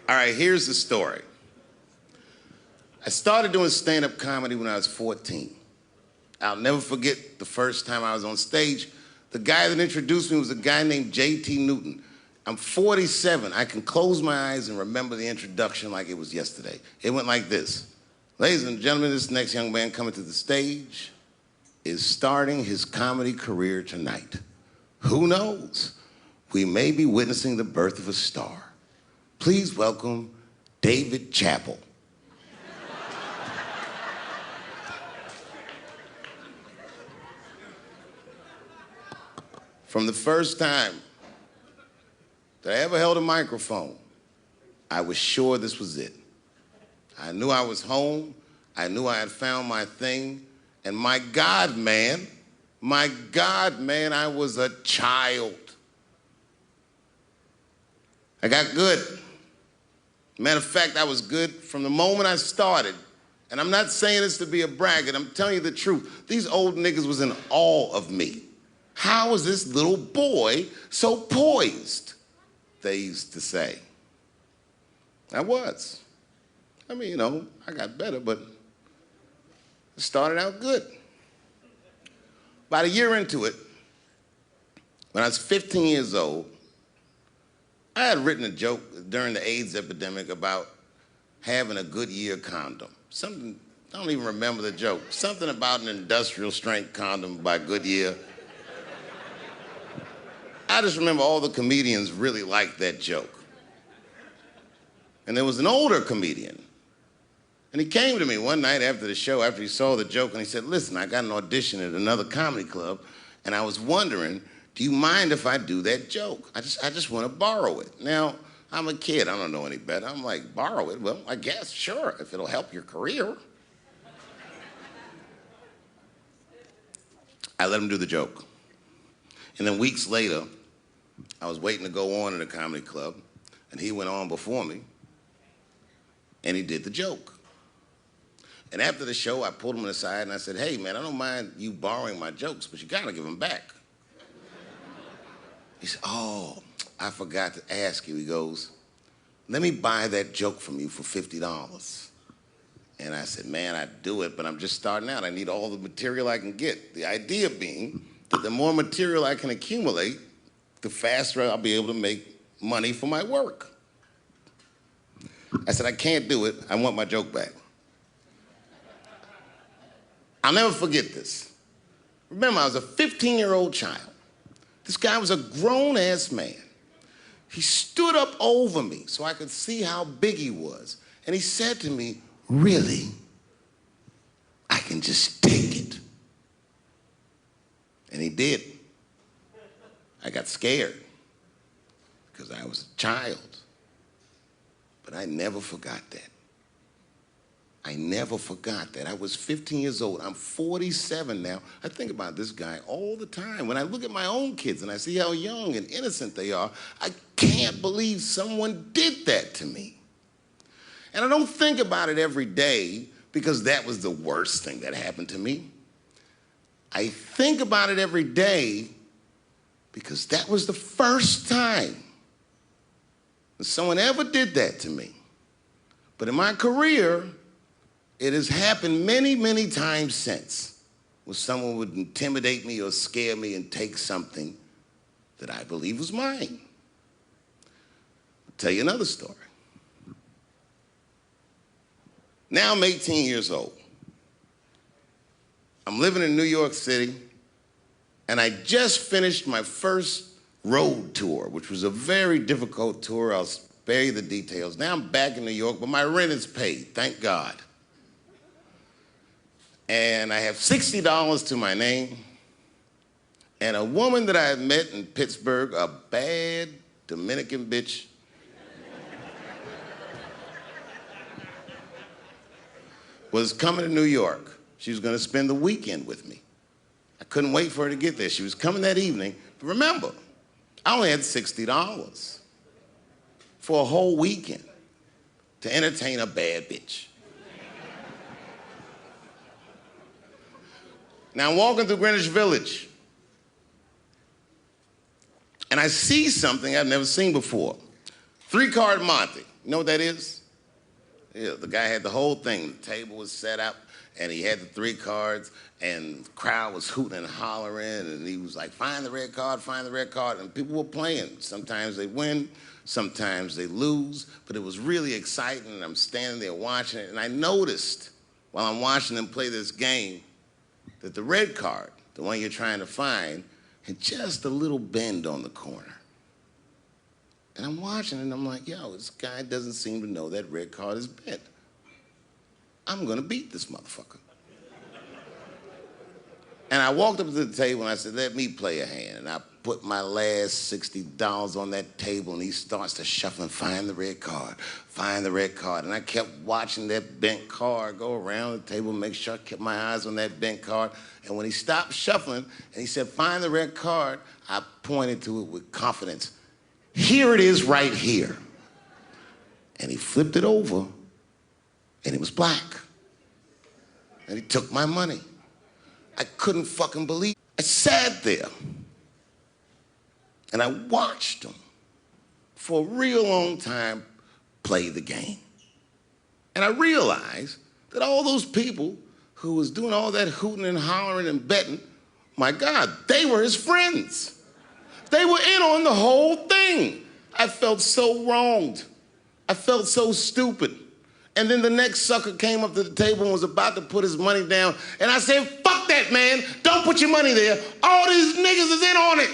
All right, here's the story. I started doing stand-up comedy when I was 14. I'll never forget the first time I was on stage. The guy that introduced me was a guy named J.T. Newton. I'm 47. I can close my eyes and remember the introduction like it was yesterday. It went like this. Ladies and gentlemen, this next young man coming to the stage is starting his comedy career tonight. Who knows? We may be witnessing the birth of a star. Please welcome David Chappelle. From the first time that I ever held a microphone, I was sure this was it. I knew I was home. I knew I had found my thing. And my God, man, I was a child. I got good. Matter of fact, I was good from the moment I started. And I'm not saying this to be a braggart. I'm telling you the truth. These old niggas was in awe of me. How was this little boy so poised? They used to say. I was. I mean, you know, I got better, but it started out good. About a year into it, when I was 15 years old, I had written a joke during the AIDS epidemic about having a Goodyear condom. Something, I don't even remember the joke. Something about an industrial strength condom by Goodyear. I just remember all the comedians really liked that joke. And there was an older comedian. And he came to me one night after the show, after he saw the joke, and he said, listen, I got an audition at another comedy club, and I was wondering, do you mind if I do that joke? I just want to borrow it. Now, I'm a kid, I don't know any better. I'm like, borrow it? Well, I guess, sure, if it'll help your career. I let him do the joke. And then weeks later, I was waiting to go on in a comedy club, and he went on before me, and he did the joke. And after the show, I pulled him aside and I said, hey, man, I don't mind you borrowing my jokes, but you gotta give them back. He said, oh, I forgot to ask you. He goes, let me buy that joke from you for $50. And I said, man, I'd do it, but I'm just starting out. I need all the material I can get. The idea being that the more material I can accumulate, the faster I'll be able to make money for my work. I said, I can't do it. I want my joke back. I'll never forget this. Remember, I was a 15-year-old child. This guy was a grown-ass man. He stood up over me so I could see how big he was. And he said to me, really? I can just take it. And he did. I got scared because I was a child. But I never forgot that. I never forgot that. I was 15 years old. I'm 47 now. I think about this guy all the time. When I look at my own kids and I see how young and innocent they are, I can't believe someone did that to me. And I don't think about it every day because that was the worst thing that happened to me. I think about it every day because that was the first time that someone ever did that to me. But in my career, it has happened many, many times since, where someone would intimidate me or scare me and take something that I believe was mine. I'll tell you another story. Now I'm 18 years old. I'm living in New York City, and I just finished my first road tour, which was a very difficult tour. I'll spare you the details. Now I'm back in New York, but my rent is paid, thank God. And I have $60 to my name, and a woman that I had met in Pittsburgh, a bad Dominican bitch, was coming to New York. She was gonna spend the weekend with me. I couldn't wait for her to get there. She was coming that evening. But remember, I only had $60 for a whole weekend to entertain a bad bitch. Now I'm walking through Greenwich Village, and I see something I've never seen before. 3-card Monte. You know what that is? Yeah, the guy had the whole thing. The table was set up, and he had the 3 cards, and the crowd was hooting and hollering, and he was like, find the red card, find the red card, and people were playing. Sometimes they win, sometimes they lose, but it was really exciting, and I'm standing there watching it, and I noticed while I'm watching them play this game that the red card, the one you're trying to find, had just a little bend on the corner. And I'm watching it, and I'm like, yo, this guy doesn't seem to know that red card is bent. I'm gonna beat this motherfucker. And I walked up to the table, and I said, let me play a hand. And I put my last $60 on that table, and he starts to shuffle and find the red card, find the red card. And I kept watching that bent card go around the table, make sure I kept my eyes on that bent card. And when he stopped shuffling, and he said, find the red card, I pointed to it with confidence. Here it is right here. And he flipped it over, and it was black. And he took my money. I couldn't fucking believe it. I sat there, and I watched him for a real long time play the game. And I realized that all those people who was doing all that hooting and hollering and betting, my God, they were his friends. They were in on the whole thing. I felt so wronged. I felt so stupid. And then the next sucker came up to the table and was about to put his money down. And I said, fuck that, man. Don't put your money there. All these niggas is in on it.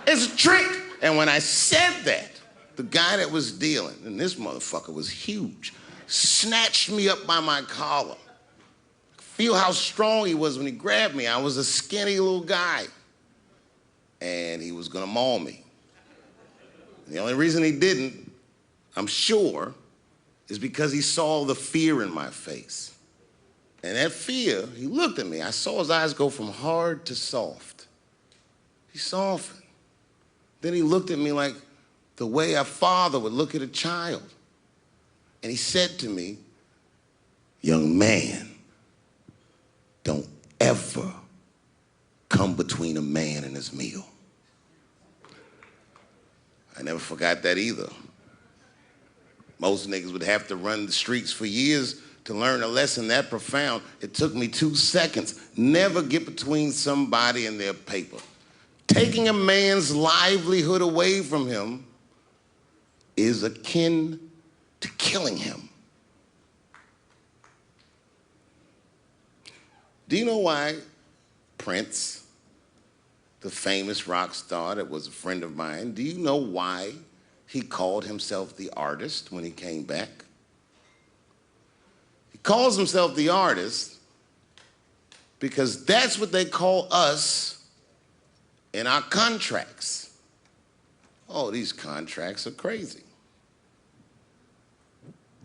It's a trick. And when I said that, the guy that was dealing, and this motherfucker was huge, snatched me up by my collar. Feel how strong he was when he grabbed me. I was a skinny little guy. And he was gonna maul me. The only reason he didn't, I'm sure, is because he saw the fear in my face. And that fear, he looked at me. I saw his eyes go from hard to soft. He softened. Then he looked at me like the way a father would look at a child. And he said to me, young man, don't ever come between a man and his meal. I never forgot that either. Most niggas would have to run the streets for years to learn a lesson that profound. It took me 2 seconds. Never get between somebody and their paper. Taking a man's livelihood away from him is akin to killing him. Do you know why Prince, the famous rock star that was a friend of mine, do you know why he called himself the artist when he came back? He calls himself the artist because that's what they call us in our contracts. Oh, these contracts are crazy.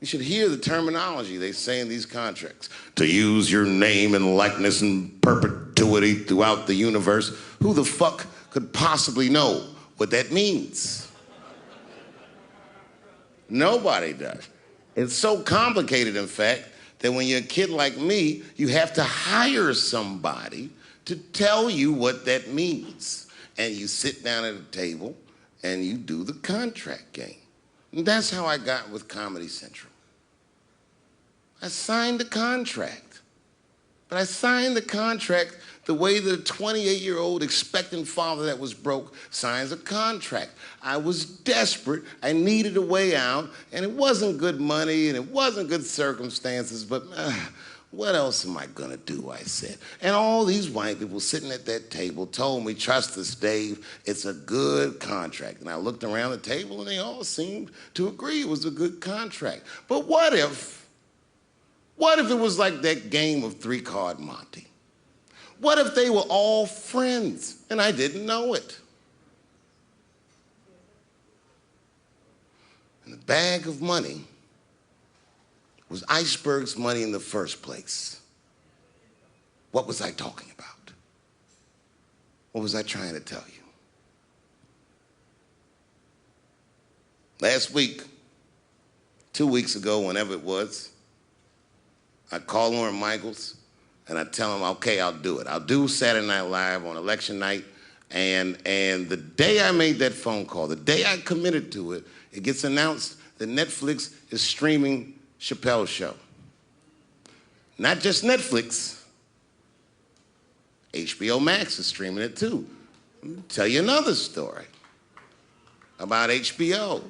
You should hear the terminology they say in these contracts. To use your name and likeness in perpetuity throughout the universe. Who the fuck could possibly know what that means? Nobody does. It's so complicated, in fact, that when you're a kid like me, you have to hire somebody to tell you what that means. And you sit down at a table and you do the contract game. And that's how I got with Comedy Central. I signed the contract. But I signed the contract the way that a 28-year-old expectant father that was broke signs a contract. I was desperate, I needed a way out, and it wasn't good money, and it wasn't good circumstances, but what else am I gonna do, I said. And all these white people sitting at that table told me, trust us, Dave, it's a good contract. And I looked around the table, and they all seemed to agree it was a good contract. But what if it was like that game of 3-Card Monte? What if they were all friends and I didn't know it? And the bag of money was Iceberg's money in the first place. What was I talking about? What was I trying to tell you? Last week, 2 weeks ago, whenever it was, I call Lauren Michaels and I tell him, okay, I'll do it. I'll do Saturday Night Live on election night, And the day I made that phone call, the day I committed to it, it gets announced that Netflix is streaming Chappelle's show. Not just Netflix, HBO Max is streaming it too. Let me tell you another story about HBO.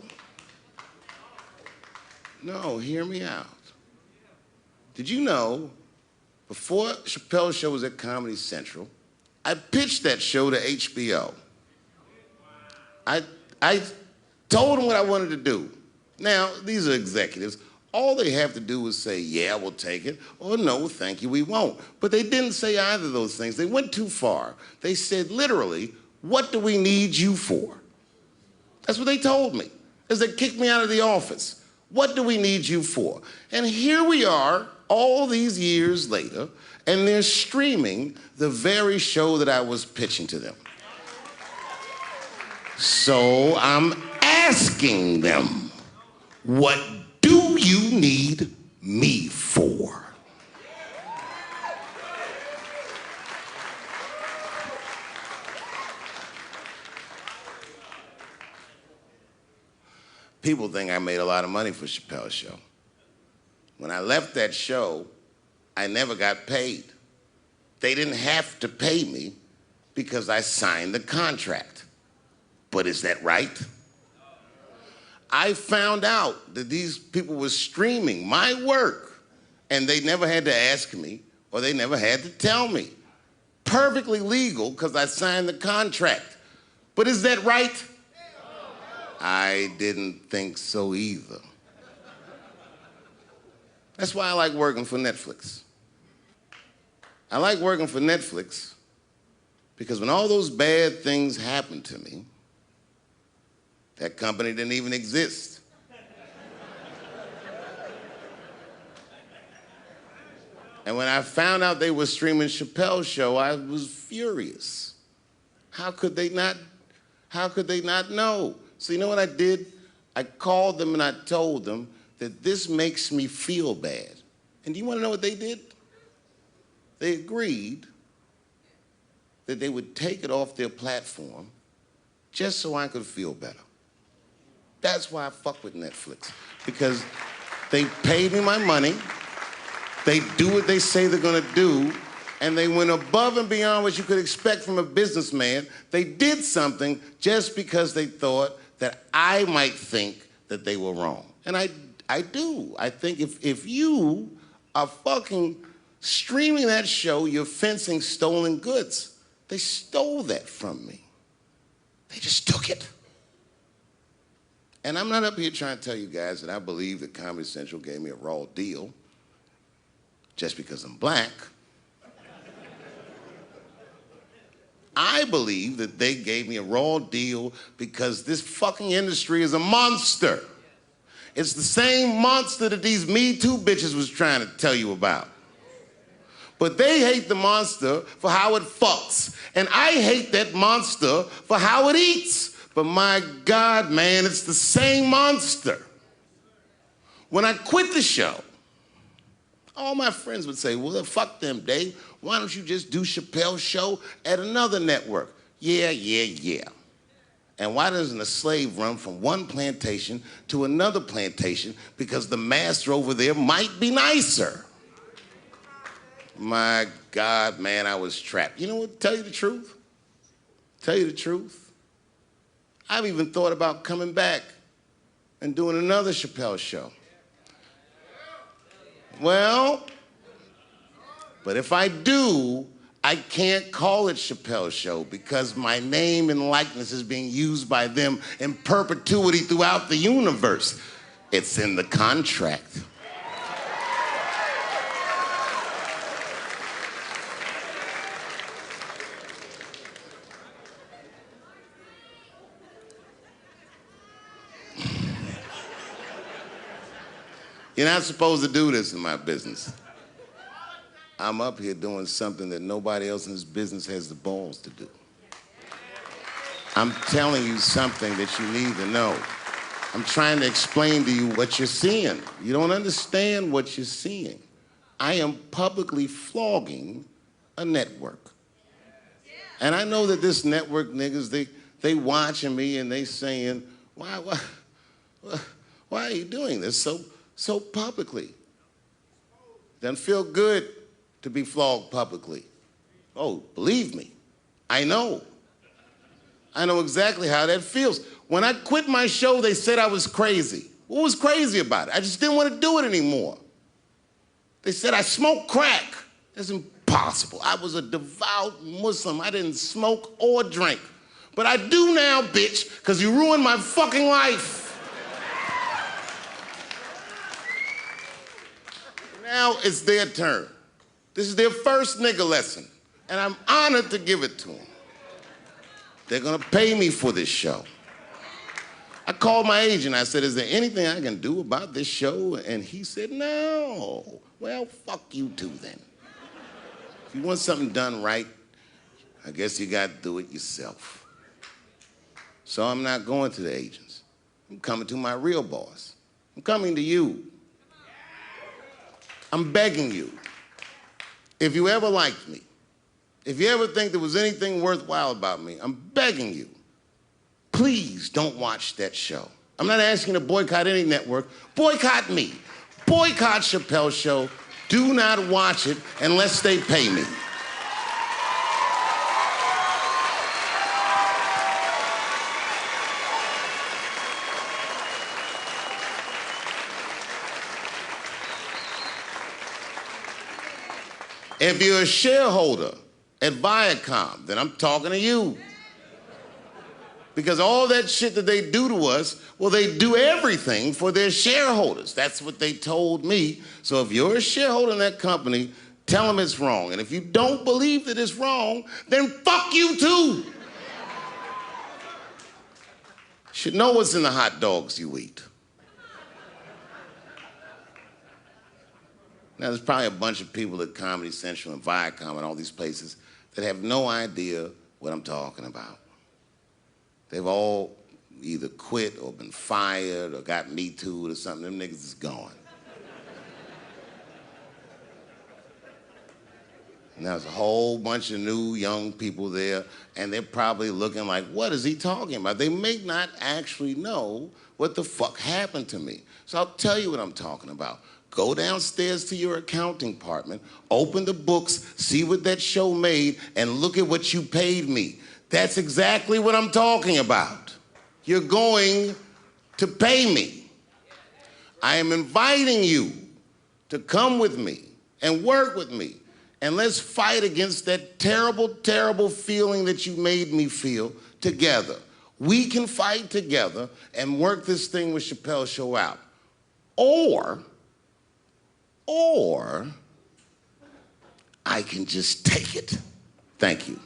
No, hear me out. Did you know, before Chappelle's show was at Comedy Central, I pitched that show to HBO. I told them what I wanted to do. Now, these are executives. All they have to do is say, yeah, we'll take it, or no, thank you, we won't. But they didn't say either of those things. They went too far. They said, literally, what do we need you for? That's what they told me, as they kicked me out of the office. What do we need you for? And here we are, all these years later, and they're streaming the very show that I was pitching to them. So I'm asking them, what do you need me for? People think I made a lot of money for Chappelle's show. When I left that show, I never got paid. They didn't have to pay me because I signed the contract. But is that right? I found out that these people were streaming my work and they never had to ask me or they never had to tell me. Perfectly legal because I signed the contract. But is that right? I didn't think so either. That's why I like working for Netflix. I like working for Netflix because when all those bad things happened to me, that company didn't even exist. And when I found out they were streaming Chappelle's show, I was furious. How could they not know? So you know what I did? I called them and I told them that this makes me feel bad. And do you want to know what they did? They agreed that they would take it off their platform just so I could feel better. That's why I fuck with Netflix, because they paid me my money, they do what they say they're gonna do, and they went above and beyond what you could expect from a businessman. They did something just because they thought that I might think that they were wrong. And I do. I think if you are fucking streaming that show, you're fencing stolen goods. They stole that from me. They just took it. And I'm not up here trying to tell you guys that I believe that Comedy Central gave me a raw deal just because I'm black. I believe that they gave me a raw deal because this fucking industry is a monster. It's the same monster that these Me Too bitches was trying to tell you about. But they hate the monster for how it fucks. And I hate that monster for how it eats. But my God, man, it's the same monster. When I quit the show, all my friends would say, well, fuck them, Dave. Why don't you just do Chappelle's show at another network? Yeah. And why doesn't a slave run from one plantation to another plantation because the master over there might be nicer? My God, man, I was trapped. You know what, tell you the truth? I've even thought about coming back and doing another Chappelle show. Well, but if I do, I can't call it Chappelle's show because my name and likeness is being used by them in perpetuity throughout the universe. It's in the contract. You're not supposed to do this in my business. I'm up here doing something that nobody else in this business has the balls to do. I'm telling you something that you need to know. I'm trying to explain to you what you're seeing. You don't understand what you're seeing. I am publicly flogging a network. And I know that this network niggas, they watching me and they saying, why are you doing this so publicly? Doesn't feel good to be flogged publicly. Oh, believe me, I know. I know exactly how that feels. When I quit my show, they said I was crazy. What was crazy about it? I just didn't want to do it anymore. They said I smoked crack. That's impossible. I was a devout Muslim. I didn't smoke or drink. But I do now, bitch, because you ruined my fucking life. Now it's their turn. This is their first nigga lesson, and I'm honored to give it to them. They're gonna pay me for this show. I called my agent. I said, is there anything I can do about this show? And he said, no. Well, fuck you too then. If you want something done right, I guess you got to do it yourself. So I'm not going to the agents. I'm coming to my real boss. I'm coming to you. I'm begging you. If you ever liked me, if you ever think there was anything worthwhile about me, I'm begging you. Please don't watch that show. I'm not asking you to boycott any network. Boycott me. Boycott Chappelle's show. Do not watch it unless they pay me. If you're a shareholder at Viacom, then I'm talking to you. Because all that shit that they do to us, well, they do everything for their shareholders. That's what they told me. So if you're a shareholder in that company, tell them it's wrong. And if you don't believe that it's wrong, then fuck you too. You should know what's in the hot dogs you eat. Now, there's probably a bunch of people at Comedy Central and Viacom and all these places that have no idea what I'm talking about. They've all either quit or been fired or got Me Too'd or something. Them niggas is gone. And there's a whole bunch of new young people there, and they're probably looking like, what is he talking about? They may not actually know what the fuck happened to me. So I'll tell you what I'm talking about. Go downstairs to your accounting department, open the books, see what that show made, and look at what you paid me. That's exactly what I'm talking about. You're going to pay me. I am inviting you to come with me and work with me. And let's fight against that terrible, terrible feeling that you made me feel together. We can fight together and work this thing with Chappelle's show out. Or I can just take it. Thank you.